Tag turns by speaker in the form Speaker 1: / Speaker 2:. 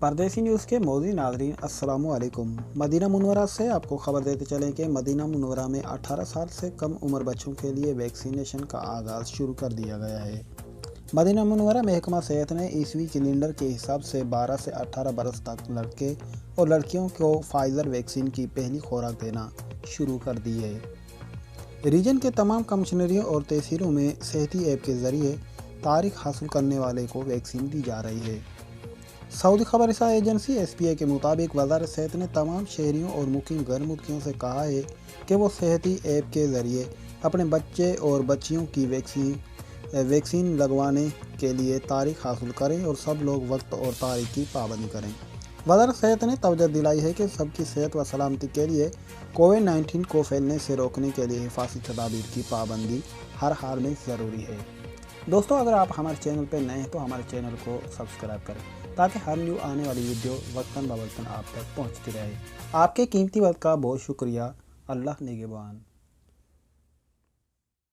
Speaker 1: परदेसी न्यूज़ के मोदी नाज़रीन अस्सलाम वालेकुम। मदीना मुनव्वरा से आपको खबर देते चलें कि मदीना मुनव्वरा में 18 साल से कम उम्र बच्चों के लिए वैक्सीनेशन का आगाज़ शुरू कर दिया गया है। मदीना मुनव्वरा महकमा सेहत ने ईसवी कैलेंडर के हिसाब से 12 से 18 बरस तक लड़के और लड़कियों को फाइज़र वैक्सीन की पहली खुराक देना शुरू कर दी है। रीजन के तमाम कमिश्नरियों और तहसीलों में सेहती ऐप के ज़रिए तारीख हासिल करने वाले को वैक्सीन दी जा रही है। सऊदी खबरसां एजेंसी SPA के मुताबिक वज़ारत सेहत ने तमाम शहरियों और मुकीम गैर मुल्कियों से कहा है कि वो सेहती ऐप के ज़रिए अपने बच्चे और बच्चियों की वैक्सीन लगवाने के लिए तारीख हासिल करें और सब लोग वक्त और तारीख की पाबंदी करें। वज़ारत सेहत ने तवज्जो दिलाई है कि सबकी सेहत व सलामती के लिए कोविड-19 को फैलने से रोकने के लिए हिफाजती तदाबीर की पाबंदी हर हाल में ज़रूरी है। दोस्तों, अगर आप हमारे चैनल पर नए हैं तो हमारे चैनल को सब्सक्राइब करें ताकि हर न्यू आने वाली वीडियो वक्तन ब वक्तन आप तक पहुंचती रहे। आपके कीमती वक्त का बहुत शुक्रिया। अल्लाह निगहबान।